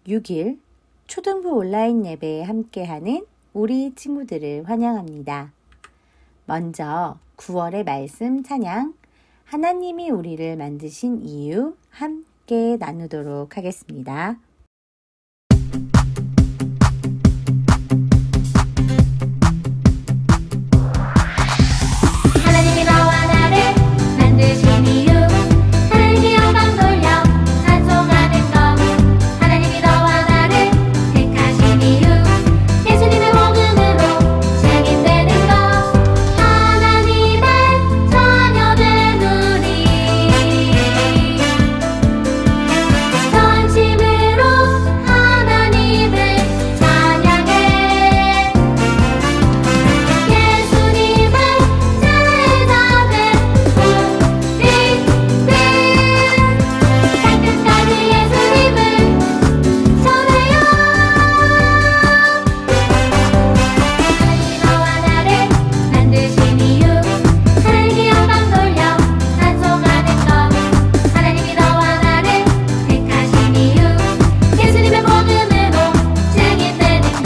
6일 초등부 온라인 예배에 함께하는 우리 친구들을 환영합니다. 먼저 9월의 말씀 찬양, 하나님이 우리를 만드신 이유 함께 나누도록 하겠습니다. 하나님이 너와 나를 만드신 이유, 하나님이 영광 돌려 찬송하는 것. 하나님이 너와 나를 택하신 이유, 예수님의 복음으로 증인되는 것. 하나님의 자녀된 우리 전심으로 하나님을 찬양해. 예수님의 제자들 우리들 땅끝까지 예수님을 전해요. 하나님이 너와 나를 만드신 이유, 하나님이 영광 돌려 찬송하는 것. 하나님이 너와 나를 택하신 이유, 예수님의 복음으로 증인되는 것.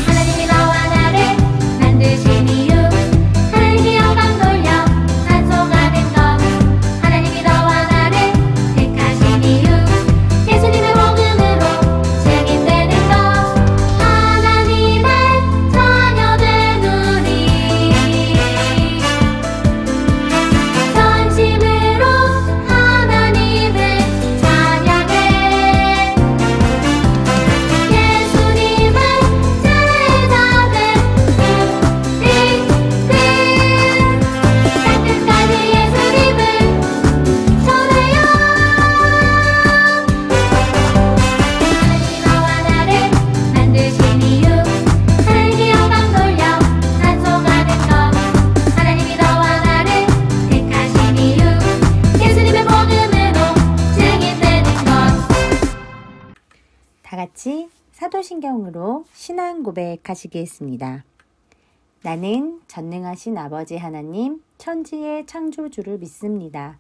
하나님이 너와 나를 만드신 이유, 하나님이 영광 돌려 찬송하는 것. 하나님이 너와 나를 택하신 이유, 예수님의 복음으로 증인되는 것. 하나님의 자녀된 우리 전심으로 하나님을 찬양해. 예수님의 제자들 우리들 땅끝까지 예수님을 전해요. 하나님이 너와 나를 만드신 이유, 하나님이 영광 돌려 찬송하는 것. 하나님이 너와 나를 택하신 이유, 예수님의 복음으로 증인되는 것. 다 같이 사도신경으로 신앙 고백하시겠습니다. 나는 전능하신 아버지 하나님, 천지의 창조주를 믿습니다.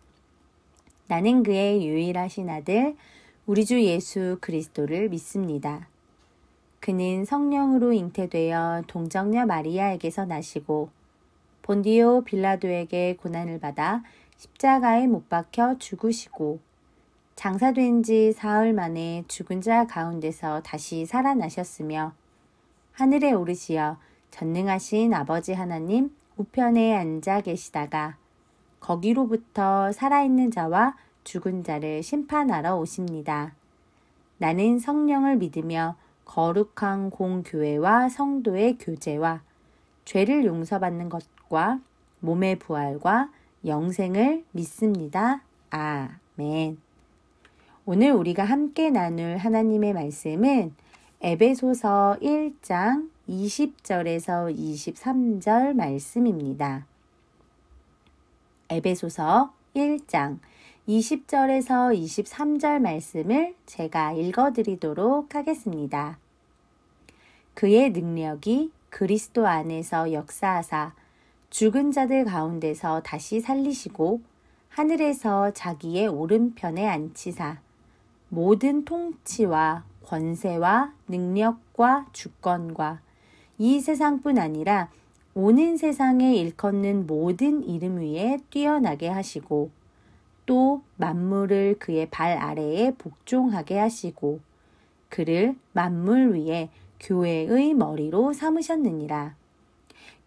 나는 그의 유일하신 아들, 우리 주 예수 그리스도를 믿습니다. 그는 성령으로 잉태되어 동정녀 마리아에게서 나시고 본디오 빌라도에게 고난을 받아 십자가에 못 박혀 죽으시고 장사된 지 사흘 만에 죽은 자 가운데서 다시 살아나셨으며 하늘에 오르시어 전능하신 아버지 하나님 우편에 앉아 계시다가 거기로부터 살아있는 자와 죽은 자를 심판하러 오십니다. 나는 성령을 믿으며 거룩한 공교회와 성도의 교제와 죄를 용서받는 것과 몸의 부활과 영생을 믿습니다. 아멘. 오늘 우리가 함께 나눌 하나님의 말씀은 에베소서 1장 20절에서 23절 말씀입니다. 에베소서 1장 20절에서 23절 말씀을 제가 읽어드리도록 하겠습니다. 그의 능력이 그리스도 안에서 역사하사 죽은 자들 가운데서 다시 살리시고 하늘에서 자기의 오른편에 앉히사 모든 통치와 권세와 능력과 주권과 이 세상뿐 아니라 오는 세상에 일컫는 모든 이름 위에 뛰어나게 하시고 또 만물을 그의 발 아래에 복종하게 하시고 그를 만물 위에 교회의 머리로 삼으셨느니라.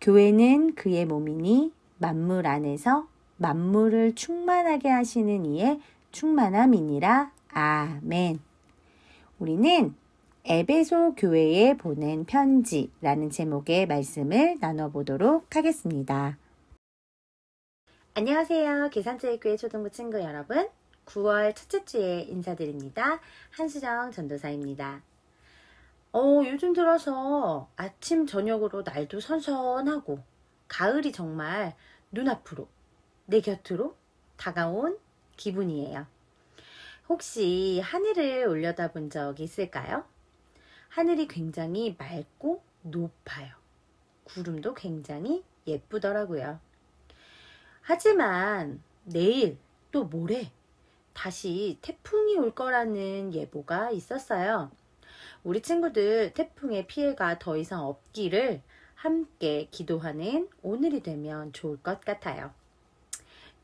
교회는 그의 몸이니 만물 안에서 만물을 충만하게 하시는 이의 충만함이니라. 아멘. 우리는 에베소 교회에 보낸 편지라는 제목의 말씀을 나눠보도록 하겠습니다. 안녕하세요. 계산체육교회 초등부 친구 여러분. 9월 첫째 주에 인사드립니다. 한수정 전도사입니다. 요즘 들어서 아침 저녁으로 날도 선선하고 가을이 정말 눈앞으로 내 곁으로 다가온 기분이에요. 혹시 하늘을 올려다본 적 있을까요? 하늘이 굉장히 맑고 높아요. 구름도 굉장히 예쁘더라고요. 하지만 내일 또 모레 다시 태풍이 올 거라는 예보가 있었어요. 우리 친구들 태풍의 피해가 더 이상 없기를 함께 기도하는 오늘이 되면 좋을 것 같아요.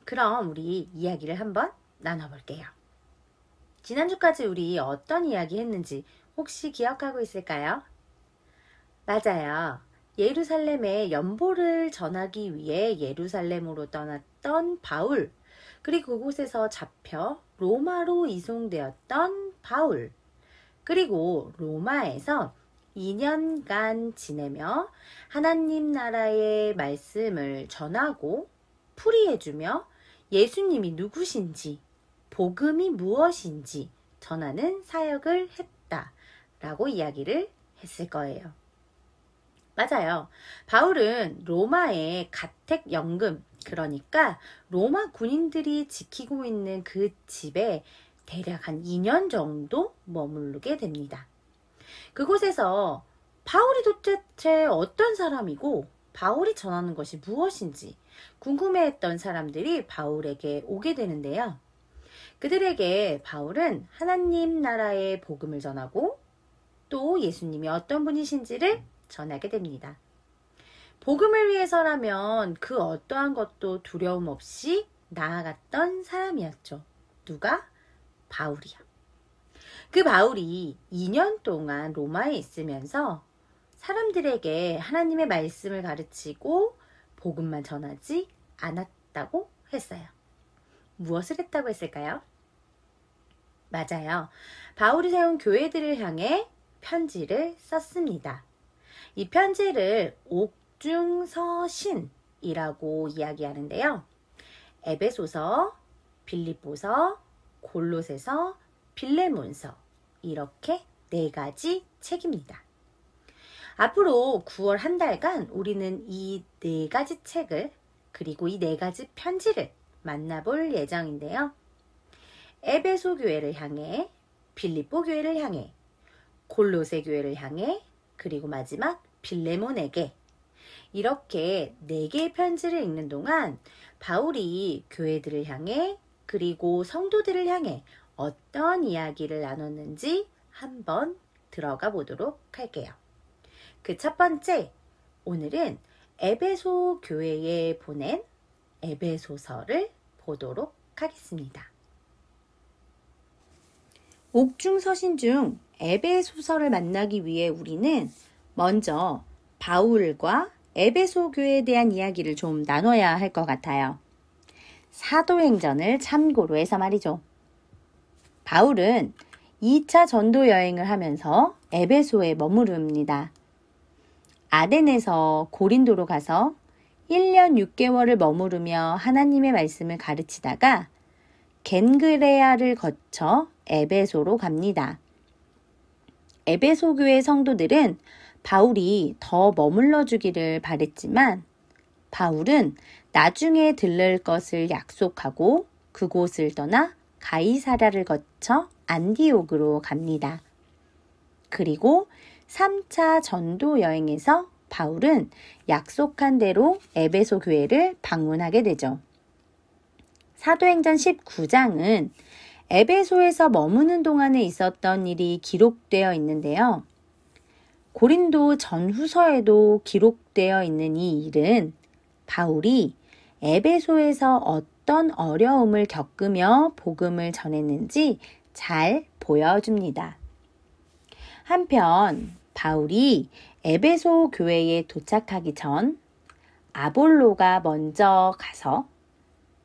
그럼 우리 이야기를 한번 나눠볼게요. 지난주까지 우리 어떤 이야기 했는지 혹시 기억하고 있을까요? 맞아요. 예루살렘에 연보를 전하기 위해 예루살렘으로 떠났던 바울, 그리고 그곳에서 잡혀 로마로 이송되었던 바울, 그리고 로마에서 2년간 지내며 하나님 나라의 말씀을 전하고 풀이해주며 예수님이 누구신지, 복음이 무엇인지 전하는 사역을 했다라고 이야기를 했을 거예요. 맞아요. 바울은 로마의 가택연금, 그러니까 로마 군인들이 지키고 있는 그 집에 대략 한 2년 정도 머무르게 됩니다. 그곳에서 바울이 도대체 어떤 사람이고 바울이 전하는 것이 무엇인지 궁금해했던 사람들이 바울에게 오게 되는데요. 그들에게 바울은 하나님 나라의 복음을 전하고 또 예수님이 어떤 분이신지를 전하게 됩니다. 복음을 위해서라면 그 어떠한 것도 두려움 없이 나아갔던 사람이었죠. 누가? 바울이요. 그 바울이 2년 동안 로마에 있으면서 사람들에게 하나님의 말씀을 가르치고 복음만 전하지 않았다고 했어요. 무엇을 했다고 했을까요? 맞아요. 바울이 세운 교회들을 향해 편지를 썼습니다. 이 편지를 옥중서신이라고 이야기하는데요. 에베소서, 빌립보서, 골로새서, 빌레몬서 이렇게 4가지 책입니다. 앞으로 9월 한 달간 우리는 이 4가지 책을 그리고 이 4가지 편지를 만나볼 예정인데요. 에베소 교회를 향해, 빌립보 교회를 향해, 골로새 교회를 향해, 그리고 마지막 빌레몬에게 이렇게 4개의 편지를 읽는 동안 바울이 교회들을 향해 그리고 성도들을 향해 어떤 이야기를 나눴는지 한번 들어가 보도록 할게요. 그 첫 번째, 오늘은 에베소 교회에 보낸 에베소서를 보도록 하겠습니다. 옥중서신 중 에베소서를 만나기 위해 우리는 먼저 바울과 에베소 교회에 대한 이야기를 좀 나눠야 할 것 같아요. 사도행전을 참고로 해서 말이죠. 바울은 2차 전도 여행을 하면서 에베소에 머무릅니다. 아덴에서 고린도로 가서 1년 6개월을 머무르며 하나님의 말씀을 가르치다가 겐그레아를 거쳐 에베소로 갑니다. 에베소 교회 성도들은 바울이 더 머물러 주기를 바랬지만 바울은 나중에 들를 것을 약속하고 그곳을 떠나 가이사랴를 거쳐 안디옥으로 갑니다. 그리고 3차 전도 여행에서 바울은 약속한 대로 에베소 교회를 방문하게 되죠. 사도행전 19장은 에베소에서 머무는 동안에 있었던 일이 기록되어 있는데요. 고린도 전후서에도 기록되어 있는 이 일은 바울이 에베소에서 어떤 어려움을 겪으며 복음을 전했는지 잘 보여줍니다. 한편 바울이 에베소 교회에 도착하기 전 아볼로가 먼저 가서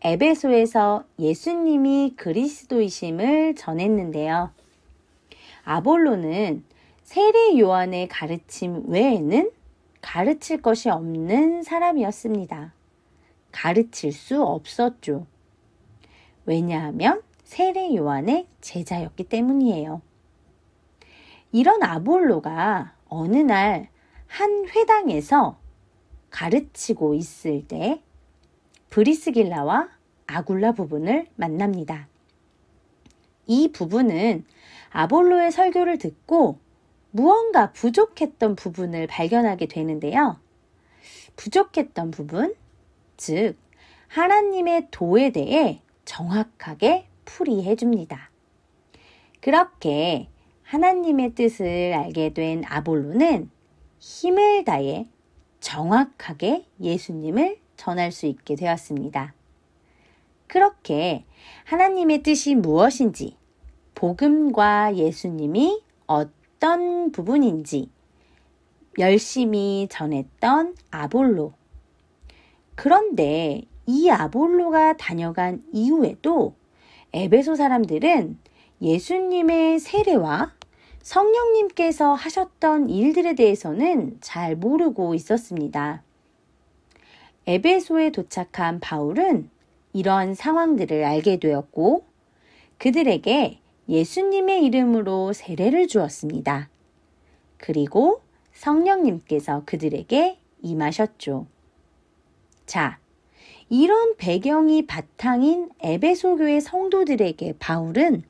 에베소에서 예수님이 그리스도이심을 전했는데요. 아볼로는 세례 요한의 가르침 외에는 가르칠 것이 없는 사람이었습니다. 가르칠 수 없었죠. 왜냐하면 세례 요한의 제자였기 때문이에요. 이런 아볼로가 어느 날 한 회당에서 가르치고 있을 때 브리스길라와 아굴라 부부를 만납니다. 이 부부는 아볼로의 설교를 듣고 무언가 부족했던 부분을 발견하게 되는데요. 부족했던 부분, 즉 하나님의 도에 대해 정확하게 풀이해 줍니다. 그렇게 하나님의 뜻을 알게 된 아볼로는 힘을 다해 정확하게 예수님을 전할 수 있게 되었습니다. 그렇게 하나님의 뜻이 무엇인지, 복음과 예수님이 어떤 부분인지 열심히 전했던 아볼로. 그런데 이 아볼로가 다녀간 이후에도 에베소 사람들은 예수님의 세례와 성령님께서 하셨던 일들에 대해서는 잘 모르고 있었습니다. 에베소에 도착한 바울은 이런 상황들을 알게 되었고 그들에게 예수님의 이름으로 세례를 주었습니다. 그리고 성령님께서 그들에게 임하셨죠. 자, 이런 배경이 바탕인 에베소 교회 성도들에게 바울은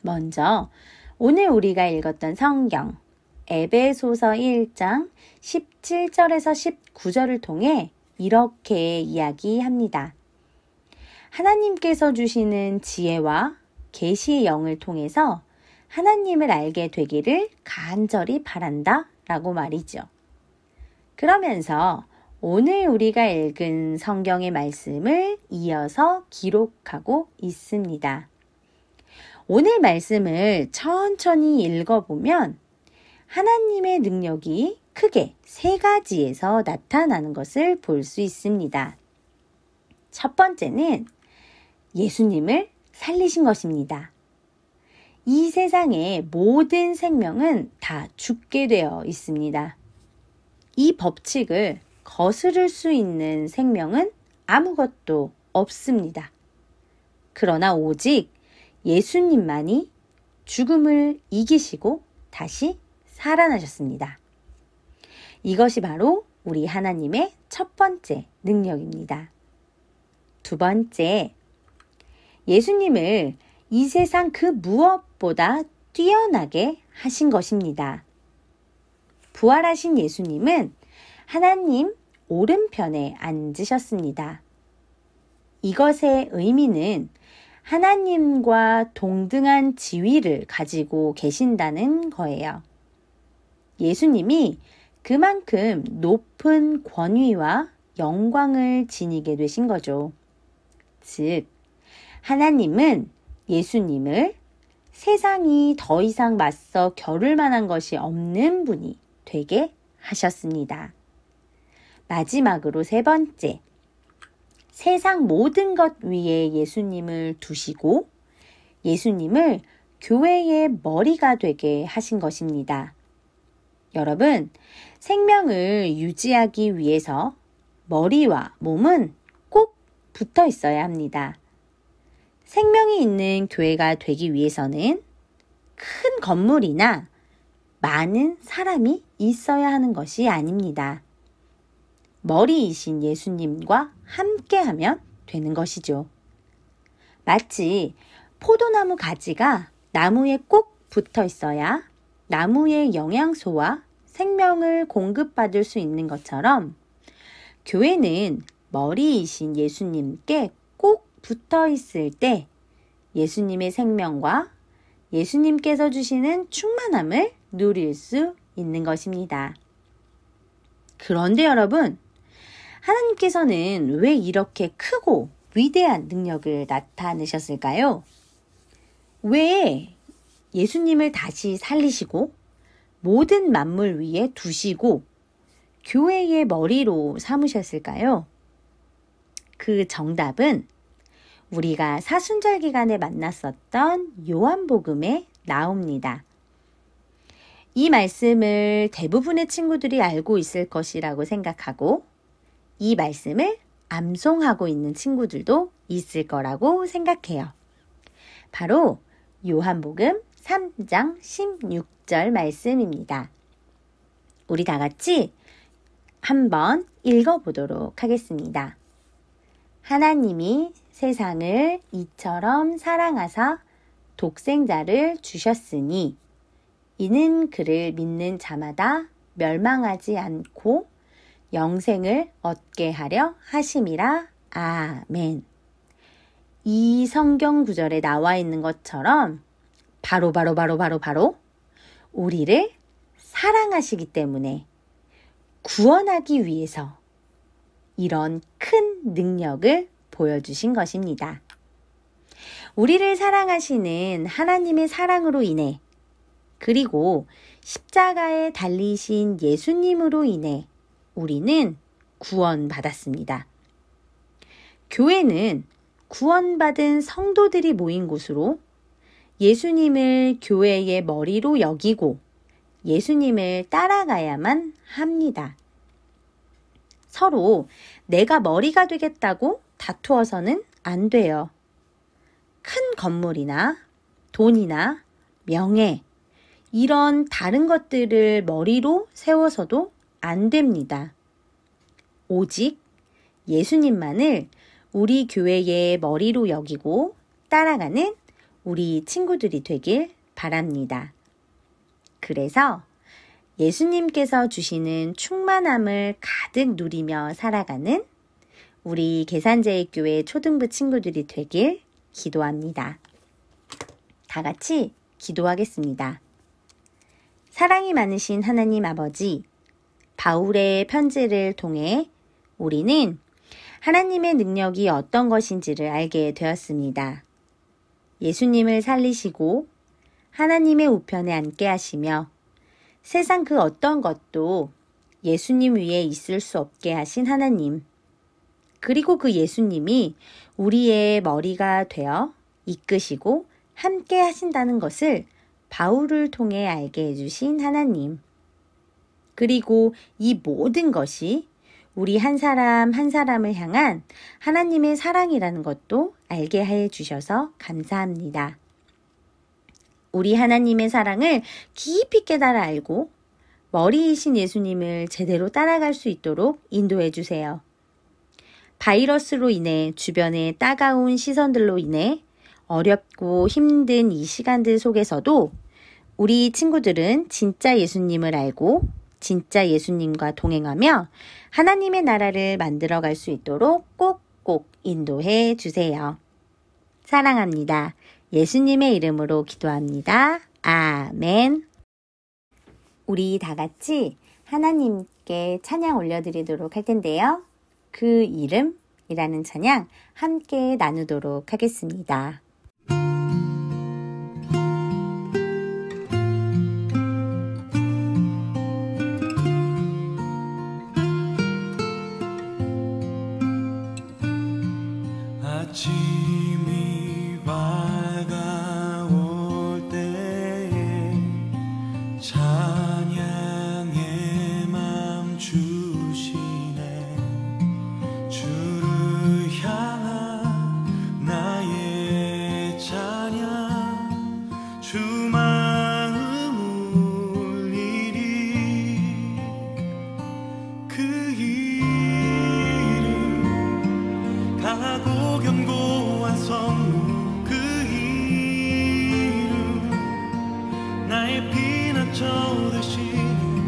먼저 오늘 우리가 읽었던 성경 에베소서 1장 17절에서 19절을 통해 이렇게 이야기합니다. 하나님께서 주시는 지혜와 계시의 영을 통해서 하나님을 알게 되기를 간절히 바란다 라고 말이죠. 그러면서 오늘 우리가 읽은 성경의 말씀을 이어서 기록하고 있습니다. 오늘 말씀을 천천히 읽어보면 하나님의 능력이 크게 세 가지에서 나타나는 것을 볼 수 있습니다. 첫 번째는 예수님을 살리신 것입니다. 이 세상의 모든 생명은 다 죽게 되어 있습니다. 이 법칙을 거스를 수 있는 생명은 아무것도 없습니다. 그러나 오직 예수님만이 죽음을 이기시고 다시 살아나셨습니다. 이것이 바로 우리 하나님의 첫 번째 능력입니다. 두 번째, 예수님을 이 세상 그 무엇보다 뛰어나게 하신 것입니다. 부활하신 예수님은 하나님 오른편에 앉으셨습니다. 이것의 의미는 하나님과 동등한 지위를 가지고 계신다는 거예요. 예수님이 그만큼 높은 권위와 영광을 지니게 되신 거죠. 즉, 하나님은 예수님을 세상이 더 이상 맞서 겨룰 만한 것이 없는 분이 되게 하셨습니다. 마지막으로 세 번째, 세상 모든 것 위에 예수님을 두시고 예수님을 교회의 머리가 되게 하신 것입니다. 여러분, 생명을 유지하기 위해서 머리와 몸은 꼭 붙어 있어야 합니다. 생명이 있는 교회가 되기 위해서는 큰 건물이나 많은 사람이 있어야 하는 것이 아닙니다. 머리이신 예수님과 함께하면 되는 것이죠. 마치 포도나무 가지가 나무에 꼭 붙어 있어야 나무의 영양소와 생명을 공급받을 수 있는 것처럼 교회는 머리이신 예수님께 꼭 붙어 있을 때 예수님의 생명과 예수님께서 주시는 충만함을 누릴 수 있는 것입니다. 그런데 여러분, 하나님께서는 왜 이렇게 크고 위대한 능력을 나타내셨을까요? 왜 예수님을 다시 살리시고 모든 만물 위에 두시고 교회의 머리로 삼으셨을까요? 그 정답은 우리가 사순절 기간에 만났었던 요한복음에 나옵니다. 이 말씀을 대부분의 친구들이 알고 있을 것이라고 생각하고 이 말씀을 암송하고 있는 친구들도 있을 거라고 생각해요. 바로 요한복음 3장 16절 말씀입니다. 우리 다 같이 한번 읽어보도록 하겠습니다. 하나님이 세상을 이처럼 사랑하사 독생자를 주셨으니 이는 그를 믿는 자마다 멸망하지 않고 영생을 얻게 하려 하심이라. 아멘. 이 성경 구절에 나와 있는 것처럼 바로 우리를 사랑하시기 때문에 구원하기 위해서 이런 큰 능력을 보여주신 것입니다. 우리를 사랑하시는 하나님의 사랑으로 인해 그리고 십자가에 달리신 예수님으로 인해 우리는 구원받았습니다. 교회는 구원받은 성도들이 모인 곳으로 예수님을 교회의 머리로 여기고 예수님을 따라가야만 합니다. 서로 내가 머리가 되겠다고 다투어서는 안 돼요. 큰 건물이나 돈이나 명예, 이런 다른 것들을 머리로 세워서도 안 됩니다. 오직 예수님만을 우리 교회의 머리로 여기고 따라가는 우리 친구들이 되길 바랍니다. 그래서 예수님께서 주시는 충만함을 가득 누리며 살아가는 우리 계산제일교회 초등부 친구들이 되길 기도합니다. 다 같이 기도하겠습니다. 사랑이 많으신 하나님 아버지, 바울의 편지를 통해 우리는 하나님의 능력이 어떤 것인지를 알게 되었습니다. 예수님을 살리시고 하나님의 우편에 앉게 하시며 세상 그 어떤 것도 예수님 위에 있을 수 없게 하신 하나님, 그리고 그 예수님이 우리의 머리가 되어 이끄시고 함께 하신다는 것을 바울을 통해 알게 해주신 하나님, 그리고 이 모든 것이 우리 한 사람 한 사람을 향한 하나님의 사랑이라는 것도 알게 해주셔서 감사합니다. 우리 하나님의 사랑을 깊이 깨달아 알고 머리이신 예수님을 제대로 따라갈 수 있도록 인도해 주세요. 바이러스로 인해 주변의 따가운 시선들로 인해 어렵고 힘든 이 시간들 속에서도 우리 친구들은 진짜 예수님을 알고 진짜 예수님과 동행하며 하나님의 나라를 만들어갈 수 있도록 꼭꼭 인도해 주세요. 사랑합니다. 예수님의 이름으로 기도합니다. 아멘. 우리 다 같이 하나님께 찬양 올려드리도록 할 텐데요. 그 이름이라는 찬양 함께 나누도록 하겠습니다. 아침이 밝아올 때에 찬양의 맘 주시네. 주를 향한 나의 찬양, 주 마음 울리리. 그 이름 강하고 견고한 성문, 그 이름 나의 피난처 되시니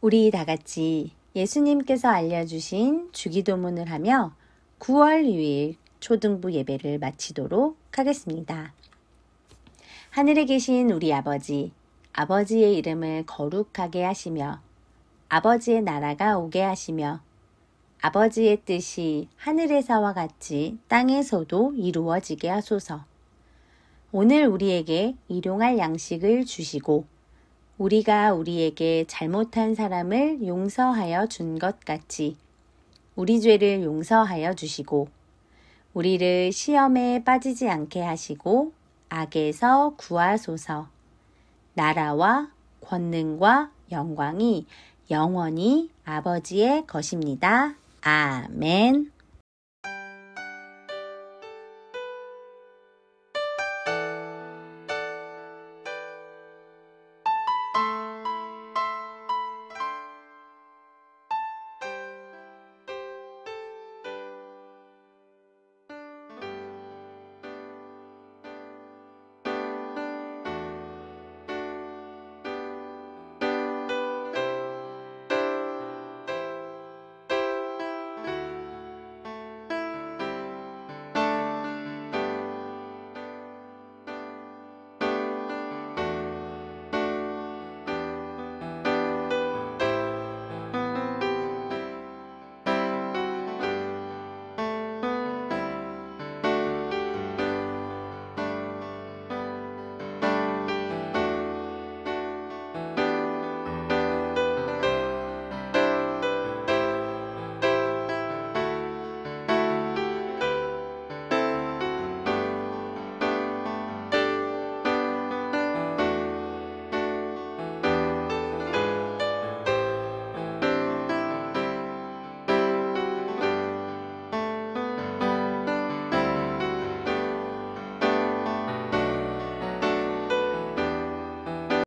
우리 다 같이 예수님께서 알려주신 주기도문을 하며 9월 6일 초등부 예배를 마치도록 하겠습니다. 하늘에 계신 우리 아버지, 아버지의 이름을 거룩하게 하시며 아버지의 나라가 오게 하시며 아버지의 뜻이 하늘에서와 같이 땅에서도 이루어지게 하소서. 오늘 우리에게 일용할 양식을 주시고 우리가 우리에게 잘못한 사람을 용서하여 준 것 같이 우리 죄를 용서하여 주시고 우리를 시험에 빠지지 않게 하시고 악에서 구하소서. 나라와 권능과 영광이 영원히 아버지의 것입니다. 아멘.